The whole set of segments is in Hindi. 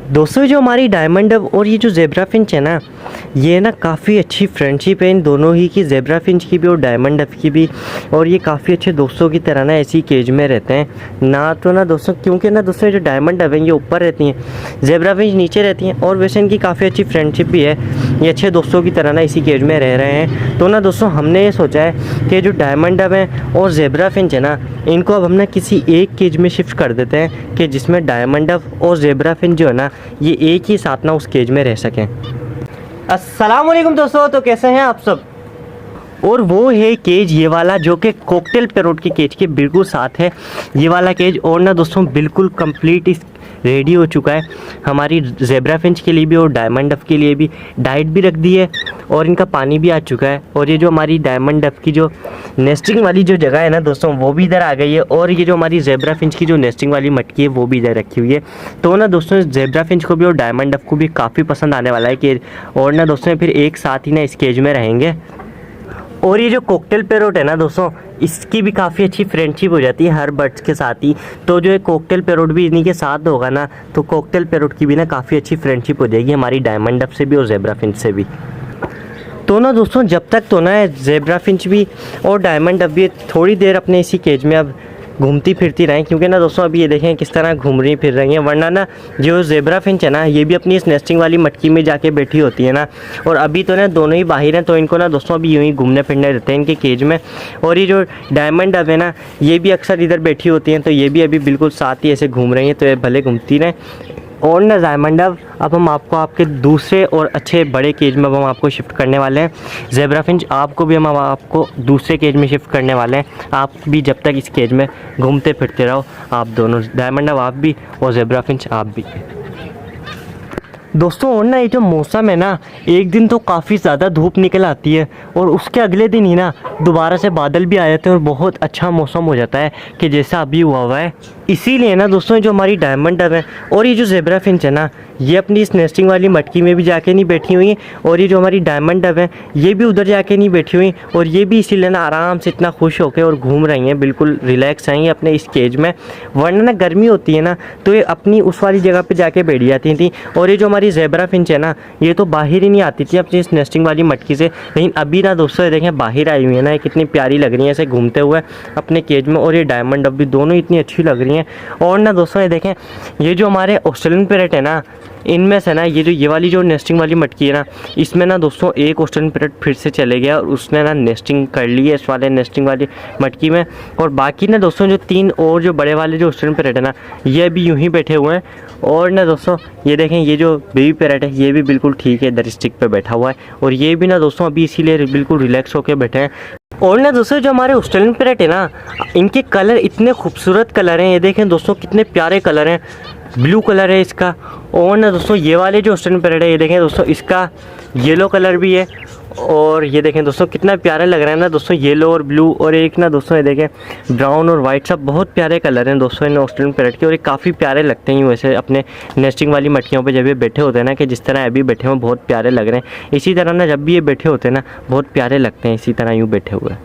दोस्तों जो हमारी डायमंड डव और ये जो ज़ेब्रा फिंच है ना, ये ना काफ़ी अच्छी फ्रेंडशिप है इन दोनों ही की, ज़ेब्रा फिंच की भी और डायमंड डव की भी। और ये काफ़ी अच्छे दोस्तों की तरह ना ऐसी केज में रहते हैं ना। तो ना दोस्तों, क्योंकि ना दोस्तों जो डायमंड डव है ये ऊपर रहती हैं, ज़ेब्रा फिंच नीचे रहती हैं, और वैसे इनकी काफ़ी अच्छी फ्रेंडशिप भी है। ये अच्छे दोस्तों की तरह ना इसी केज में रह रहे हैं। तो ना दोस्तों हमने ये सोचा है कि जो डायमंड डव है और ज़ेब्रा फिंच है ना, इनको अब हम ना किसी एक केज में शिफ्ट कर देते हैं कि जिसमें डायमंड डव और ज़ेब्रा फिंच जो है ना, ये एक ही साथ ना उस केज में रह सकें। अस्सलाम वालेकुम दोस्तों, तो कैसे हैं आप सब। और वो है केज ये वाला जो कि कॉकटेल पैरोट की केज के बिल्कुल साथ है ये वाला केज। और ना दोस्तों बिल्कुल कंप्लीट इस रेडी हो चुका है हमारी ज़ेब्रा फिंच के लिए भी और डायमंड डव के लिए भी। डाइट भी रख दी है और इनका पानी भी आ चुका है। और ये जो हमारी डायमंड डव की जो नेस्टिंग वाली जो जगह है ना दोस्तों, वो भी इधर आ गई है। और ये जो हमारी ज़ेब्रा फिंच की जो नेस्टिंग वाली मटकी है वो भी इधर रखी हुई है। तो ना दोस्तों ज़ेब्रा फिंच को भी और डायमंड डव को भी काफ़ी पसंद आने वाला है केज। और ना दोस्तों फिर एक साथ ही ना इस केज में रहेंगे। और ये जो कॉकटेल पैरोट है ना दोस्तों, इसकी भी काफ़ी अच्छी फ्रेंडशिप हो जाती है हर बर्ड्स के साथ ही। तो जो है कॉकटेल पैरोट भी इन्हीं के साथ होगा ना, तो कॉकटेल पैरोट की भी ना काफ़ी अच्छी फ्रेंडशिप हो जाएगी हमारी डायमंड डव से भी और ज़ेब्रा फिंच से भी। तो ना दोस्तों जब तक तो ना ज़ेब्रा फिंच भी और डायमंड डव भी थोड़ी देर अपने इसी केज में अब घूमती फिरती रहें, क्योंकि ना दोस्तों अभी ये देखें किस तरह घूम रही फिर रही हैं। वरना ना जो ज़ेब्रा फिंच है ना, ये भी अपनी इस नेस्टिंग वाली मटकी में जाके बैठी होती है ना। और अभी तो ना दोनों ही बाहर हैं, तो इनको ना दोस्तों अभी यूँ ही घूमने फिरने रहते हैं इनके केज में। और ये जो डायमंड डव है ना, ये भी अक्सर इधर बैठी होती हैं, तो ये भी अभी बिल्कुल साथ ही ऐसे घूम रही हैं, तो ये भले घूमती रहें। और ना डायमंड डव अब हम आपको आपके दूसरे और अच्छे बड़े केज में अब हम आपको शिफ्ट करने वाले हैं। ज़ेब्रा फिंच आपको भी हम आपको दूसरे केज में शिफ्ट करने वाले हैं। आप भी जब तक इस केज में घूमते फिरते रहो, आप दोनों, डायमंड डव आप भी और ज़ेब्रा फिंच आप भी। दोस्तों और ना ये जो मौसम है ना, एक दिन तो काफ़ी ज़्यादा धूप निकल आती है और उसके अगले दिन ही ना दोबारा से बादल भी आ जाते हैं और बहुत अच्छा मौसम हो जाता है कि जैसा अभी हुआ है। इसीलिए ना दोस्तों जो हमारी डायमंड डव है और ये जो ज़ेब्रा फिंच है ना, ये अपनी इस नेस्टिंग वाली मटकी में भी जाके नहीं बैठी हुई। और ये जो हमारी डायमंड डव है, ये भी उधर जाके नहीं बैठी हुई। और ये भी इसीलिए ना आराम से इतना खुश होकर और घूम रही हैं, बिल्कुल रिलैक्स हैं अपने इस केज में। वरना ना गर्मी होती है ना, तो ये अपनी उस वाली जगह पे जाके बैठ जाती थी। और ये जो हमारी ज़ेब्रा फिंच है ना, ये तो बाहर ही नहीं आती थी अपनी इस नेस्टिंग वाली मटकी से। लेकिन अभी ना दोस्तों ये देखें बाहर आई हुई है ना, कितनी प्यारी लग रही है ऐसे घूमते हुए अपने केज में। और ये डायमंड डव भी दोनों इतनी अच्छी लग रही हैं। और ना दोस्तों ये देखें, ये जो हमारे ऑस्ट्रेलियन पैरेट है ना, इनमें से ना ये वाली जो नेस्टिंग वाली मटकी है ना, इसमें ना दोस्तों एक ऑस्ट्रेलियन पैरेट फिर से चले गया और उसने ना नेस्टिंग कर ली है इस वाले नेस्टिंग वाली मटकी में। और बाकी ना दोस्तों जो तीन और जो बड़े वाले जो ऑस्ट्रेलियन पैरेट है ना, ये अभी यूं ही बैठे हुए हैं। और ना दोस्तों ये देखें, ये जो बेबी पैरेट है ये भी बिल्कुल ठीक है, इधर स्टिक पे बैठा हुआ है। और ये भी ना दोस्तों अभी इसीलिए बिल्कुल रिलैक्स होकर बैठे हैं। और ना दोस्तों जो हमारे ऑस्ट्रेलियन पैरेट है ना, इनके कलर इतने खूबसूरत कलर हैं, ये देखें दोस्तों कितने प्यारे कलर हैं। ब्लू कलर है इसका। और ना दोस्तों ये वाले जो ऑस्ट्रेलियन पैरेट है, ये देखें दोस्तों इसका येलो कलर भी है। और ये देखें दोस्तों कितना प्यारा लग रहा है ना दोस्तों, येलो और ब्लू। और एक ना दोस्तों ये देखें ब्राउन और वाइट, सब बहुत प्यारे कलर हैं दोस्तों इन ऑस्ट्रेलियन पैरेट के। और ये काफ़ी प्यारे लगते हैं वैसे अपने नेस्टिंग वाली मटकियों पे जब ये बैठे होते हैं ना, कि जिस तरह अभी बैठे हुए बहुत प्यारे लग रहे हैं। इसी तरह ना जब भी ये बैठे होते हैं ना, बहुत प्यारे लगते हैं इसी तरह यूँ बैठे हुए।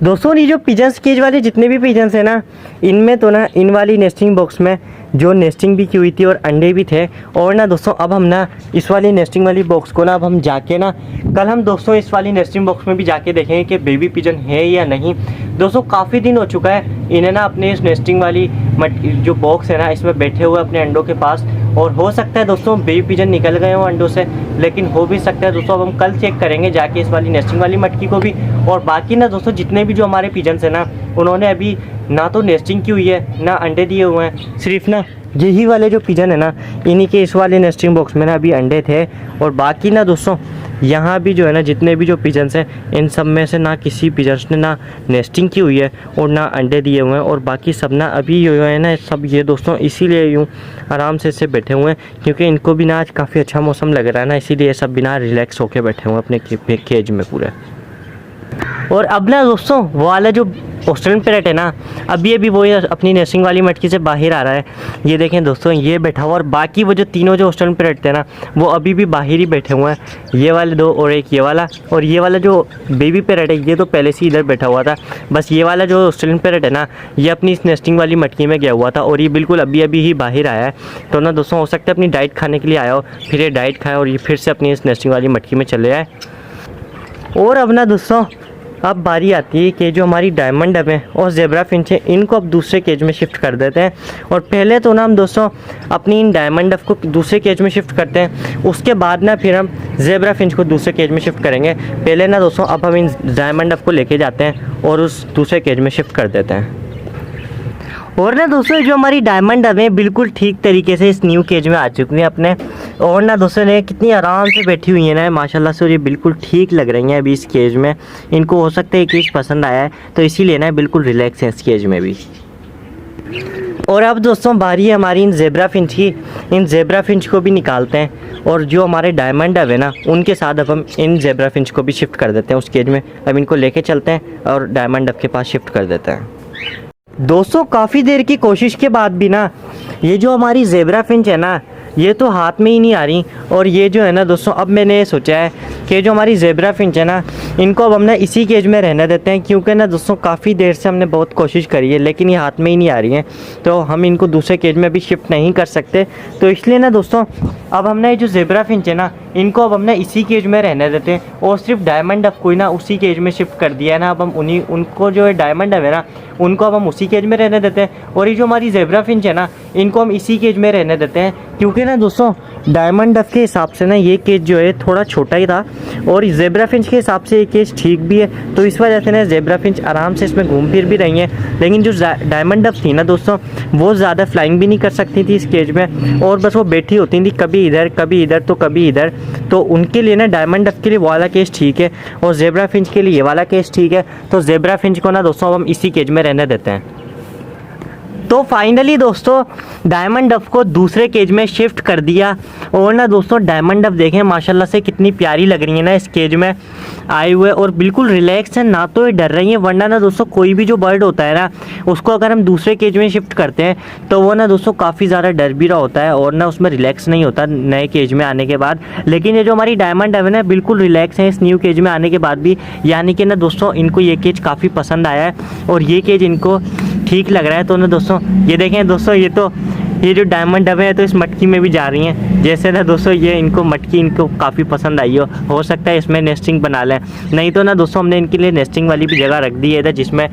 दोस्तों ये जो पिजन्स केज वाले जितने भी पिजन्स हैं ना, इनमें तो ना इन वाली नेस्टिंग बॉक्स में जो नेस्टिंग भी की हुई थी और अंडे भी थे। और ना दोस्तों अब हम ना इस वाली नेस्टिंग वाली बॉक्स को ना अब हम जाके ना कल हम दोस्तों इस वाली नेस्टिंग बॉक्स में भी जाके देखेंगे कि बेबी पिजन है या नहीं। दोस्तों काफ़ी दिन हो चुका है इन्हें ना अपने इस नेस्टिंग वाली जो बॉक्स है ना, इसमें बैठे हुए अपने अंडों के पास। और हो सकता है दोस्तों बेबी पिजन निकल गए हों अंडों से, लेकिन हो भी सकता है दोस्तों। अब हम कल चेक करेंगे जाके इस वाली नेस्टिंग वाली मटकी को भी। और बाकी ना दोस्तों जितने भी जो हमारे पिजन्स हैं ना, उन्होंने अभी ना तो नेस्टिंग की हुई है ना अंडे दिए हुए हैं। सिर्फ ना यही वाले जो पिजन है ना, इन्हीं के इस वाले नेस्टिंग बॉक्स में ना अभी अंडे थे। और बाकी ना दोस्तों यहाँ भी जो है ना, जितने भी जो पिजन्स हैं, इन सब में से ना किसी पिजन्स ने ना नेस्टिंग की हुई है और ना अंडे दिए हुए हैं। और बाकी सब ना अभी जो है ना, सब ये दोस्तों इसीलिए यूँ आराम से इससे बैठे हुए हैं, क्योंकि इनको भी ना आज काफ़ी अच्छा मौसम लग रहा है ना, इसीलिए सब बिना रिलैक्स होकर बैठे हुए हैं अपने केज में पूरे। और अब ना दोस्तों वो वाला जो ऑस्ट्रेलियन पैरेट है ना, अभी अभी वो अपनी नेस्टिंग वाली मटकी से बाहर आ रहा है। ये देखें दोस्तों, ये बैठा हुआ, और बाकी वो जो तीनों जो ऑस्ट्रेलियन पैरेट थे ना वो अभी भी बाहर ही बैठे हुए हैं। ये वाले दो और एक ये वाला, और ये वाला जो बेबी पैरेट है ये तो पहले से इधर बैठा हुआ था। बस ये वाला जो ऑस्ट्रेलियन पैरेट है ना ये अपनी इस नेस्टिंग वाली मटकी में गया हुआ था और ये बिल्कुल अभी अभी ही बाहर आया है। तो ना दोस्तों हो सकता है अपनी डाइट खाने के लिए आया हो, फिर ये डाइट खाए और ये फिर से अपनी इस नेस्टिंग वाली मटकी में चले आए। और अब ना दोस्तों अब बारी आती है कि जो हमारी डायमंड डब है और ज़ेब्रा फिंच है इनको अब दूसरे केज में शिफ्ट कर देते हैं। और पहले तो ना हम दोस्तों अपनी इन डायमंड डब को दूसरे केज में शिफ्ट करते हैं, उसके बाद ना फिर हम ज़ेब्रा फिंच को दूसरे केज में शिफ्ट करेंगे। पहले ना दोस्तों अब हम इन डायमंड डब को लेके जाते हैं और उस दूसरे केज में शिफ्ट कर देते हैं। और ना दोस्तों जो हमारी डायमंड डब है बिल्कुल ठीक तरीके से इस न्यू केज में आ चुकी हैं अपने। और ना दोस्तों ने कितनी आराम से बैठी हुई है ना माशाल्लाह से, और ये बिल्कुल ठीक लग रही हैं अभी इस केज में। इनको हो सकता है ये केज पसंद आया है तो इसीलिए ना बिल्कुल रिलैक्स है इस केज में भी। और अब दोस्तों बारी है हमारी इन ज़ेब्रा फिंच की। इन ज़ेब्रा फिंच को भी निकालते हैं और जो हमारे डायमंड डब है ना उनके साथ अब हम इन ज़ेब्रा फिंच को भी शिफ्ट कर देते हैं उस केज में। अब इनको लेके चलते हैं और डायमंड डब के पास शिफ्ट कर देते हैं। दोस्तों काफ़ी देर की कोशिश के बाद भी ना ये जो हमारी ज़ेब्रा फिंच है ना ये तो हाथ में ही नहीं आ रही। और ये जो है ना दोस्तों अब मैंने ये सोचा है कि जो हमारी ज़ेब्रा फिंच है ना इनको अब हम ना इसी केज में रहने देते हैं, क्योंकि ना दोस्तों काफ़ी देर से हमने बहुत कोशिश करी है लेकिन ये हाथ में ही नहीं आ रही हैं, तो हम इनको दूसरे केज में भी शिफ्ट नहीं कर सकते। तो इसलिए ना दोस्तों अब हमने ये जो ज़ेब्रा फिंच है ना इनको अब हमने इसी केज में रहने देते हैं और सिर्फ डायमंड डब को ही ना उसी केज में शिफ्ट कर दिया है ना। अब हम उनको जो है डायमंड डब है ना उनको अब हम उसी केज में रहने देते हैं, और ये जो हमारी ज़ेब्रा फिंच है ना इनको हम इसी केज में रहने देते हैं, क्योंकि ना दोस्तों डायमंड डब के हिसाब से ना ये केज जो है थोड़ा छोटा ही था और ज़ेब्रा फिंच के हिसाब से ये केज ठीक भी है। तो इस वजह से ना ज़ेब्रा फिंच आराम से इसमें घूम फिर भी रही हैं। लेकिन जो डायमंड डब थी ना दोस्तों वो ज़्यादा फ्लाइंग भी नहीं कर सकती थी इस केज में, और बस वो बैठी होती थी कभी इधर तो कभी इधर। तो उनके लिए ना डायमंड डब के लिए वो वाला केज ठीक है और ज़ेब्रा फिंच के लिए ये वाला केज ठीक है। तो ज़ेब्रा फिंच को ना दोस्तों अब हम इसी केज में रहने देते हैं। तो फाइनली दोस्तों डायमंड डब को दूसरे केज में शिफ्ट कर दिया। और ना दोस्तों डायमंड डब देखें माशाल्लाह से कितनी प्यारी लग रही है ना इस केज में आए हुए, और बिल्कुल रिलैक्स है, ना तो ये डर रही है। वरना ना दोस्तों कोई भी जो बर्ड होता है ना उसको अगर हम दूसरे केज में शिफ्ट करते हैं तो वो ना दोस्तों काफ़ी ज़्यादा डर भी रहा होता है और ना उसमें रिलैक्स नहीं होता नए केज में आने के बाद। लेकिन ये जो हमारी डायमंड डब है ना बिल्कुल रिलैक्स है इस न्यू केज में आने के बाद भी, यानी कि ना दोस्तों इनको ये केज काफ़ी पसंद आया है और ये केज इनको ठीक लग रहा है। तो ना दोस्तों ये देखें दोस्तों ये जो डायमंड डब है तो इस मटकी में भी जा रही हैं। जैसे ना दोस्तों ये इनको मटकी इनको काफ़ी पसंद आई हो सकता है इसमें नेस्टिंग बना लें। नहीं तो ना दोस्तों हमने इनके लिए नेस्टिंग वाली भी जगह रख दी है इधर, जिसमें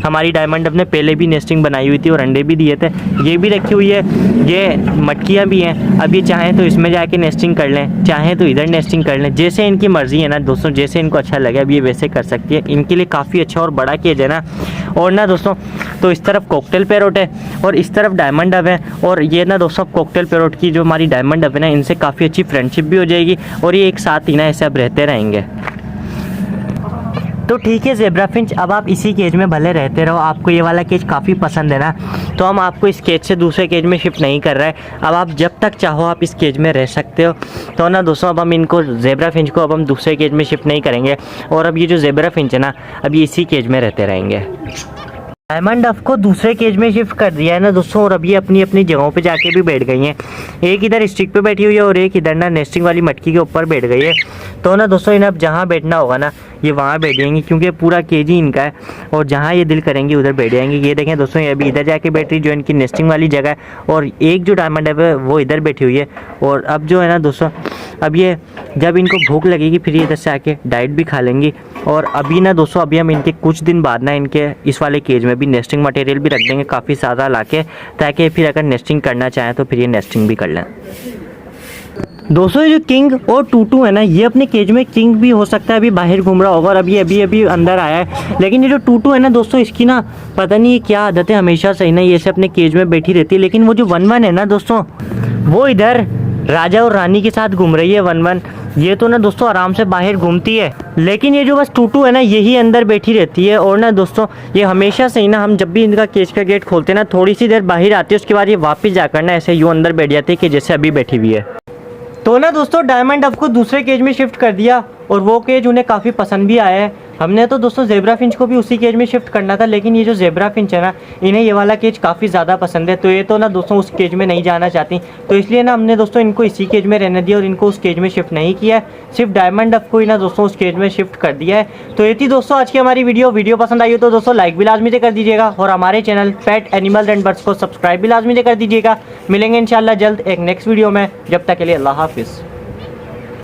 हमारी डायमंड डब ने पहले भी नेस्टिंग बनाई हुई थी और अंडे भी दिए थे, ये भी रखी हुई है। ये मटकियाँ भी हैं, अब ये चाहें तो इसमें जाके नेस्टिंग कर लें, चाहें तो इधर नेस्टिंग कर लें, जैसे इनकी मर्ज़ी है ना दोस्तों, जैसे इनको अच्छा लगे अब ये वैसे कर सकती है। इनके लिए काफ़ी अच्छा और बड़ा केज है ना। और ना दोस्तों तो इस तरफ कॉकटेल पैरोट है और इस तरफ डायमंड डब है, और ये ना दोस्तों कॉकटेल पैरोट की जो हमारी डायमंड डब है ना इनसे काफ़ी अच्छी फ्रेंडशिप भी हो जाएगी और ये एक साथ ही ना ऐसे अब रहते रहेंगे। तो ठीक है ज़ेब्रा फिंच, अब आप इसी केज में भले रहते रहो, आपको ये वाला केज काफ़ी पसंद है ना, तो हम आपको इस केज से दूसरे केज में शिफ्ट नहीं कर रहे हैं। अब आप जब तक चाहो आप इस केज में रह सकते हो। तो ना दोस्तों अब हम इनको ज़ेब्रा फिंच को अब हम दूसरे केज में शिफ्ट नहीं करेंगे, और अब ये जो ज़ेब्रा फिंच है ना अब ये इसी केज में रहते रहेंगे। डायमंड डब को दूसरे केज में शिफ्ट कर दिया है ना दोस्तों, और अभी अपनी अपनी जगहों पे जाके भी बैठ गई हैं। एक इधर स्टिक पे बैठी हुई है और एक इधर ना नेस्टिंग वाली मटकी के ऊपर बैठ गई है। तो ना दोस्तों इन्हें अब जहाँ बैठना होगा ना ये वहाँ बैठ जाएंगी, क्योंकि पूरा केज ही इनका है और जहाँ ये दिल करेंगे उधर बैठ जाएंगे। ये देखें दोस्तों ये अभी इधर जाके बैठ रही जो इनकी नेस्टिंग वाली जगह है, और एक जो डायमंड डब है वो इधर बैठी हुई है। और अब जो है ना दोस्तों अब ये जब इनको भूख लगेगी फिर ये इधर से आके डाइट भी खा लेंगी। और अभी ना दोस्तों अभी हम इनके कुछ दिन बाद ना इनके इस वाले केज में भी नेस्टिंग मटेरियल भी रख देंगे काफ़ी ज़्यादा लाके, ताकि फिर अगर नेस्टिंग करना चाहें तो फिर ये नेस्टिंग भी कर लें। दोस्तों ये जो किंग और टूटू है ना ये अपने केज में किंग भी हो सकता है अभी बाहर घूम रहा होगा और अभी अंदर आया है। लेकिन ये जो टूटू है ना दोस्तों इसकी ना पता नहीं ये क्या आदत है, हमेशा सही ना ये से अपने केज में बैठी रहती है। लेकिन वो जो वन है ना दोस्तों वो इधर राजा और रानी के साथ घूम रही है वन। ये तो ना दोस्तों आराम से बाहर घूमती है, लेकिन ये जो बस टूटू है ना यही अंदर बैठी रहती है। और ना दोस्तों ये हमेशा से ही ना हम जब भी इनका केज का गेट खोलते हैं ना थोड़ी सी देर बाहर आती है, उसके बाद ये वापस जाकर ना ऐसे यूँ अंदर बैठ जाती है कि जैसे अभी बैठी हुई है। तो ना दोस्तों डायमंड डब को दूसरे केज में शिफ्ट कर दिया और वो केज उन्हें काफ़ी पसंद भी आया है। हमने तो दोस्तों ज़ेब्रा फिंच को भी उसी केज में शिफ्ट करना था, लेकिन ये जो ज़ेब्रा फिंच है ना, इन्हें ये वाला केज काफ़ी ज़्यादा पसंद है, तो ये तो ना दोस्तों उस केज में नहीं जाना चाहती, तो इसलिए ना हमने दोस्तों इनको इसी केज में रहने दिया और इनको उस केज में शिफ्ट नहीं किया है, सिर्फ डायमंड डक को ही ना दोस्तों उस केज में शिफ्ट कर दिया है। तो ये थी दोस्तों आज की हमारी वीडियो पसंद आई हो तो दोस्तों लाइक भी लाजमी से कर दीजिएगा और हमारे channel pet animals and birds को सब्सक्राइब भी लाजमी से कर दीजिएगा। मिलेंगे इंशाल्लाह जल्द एक नेक्स्ट वीडियो में, जब तक के लिए अल्लाह हाफिज़।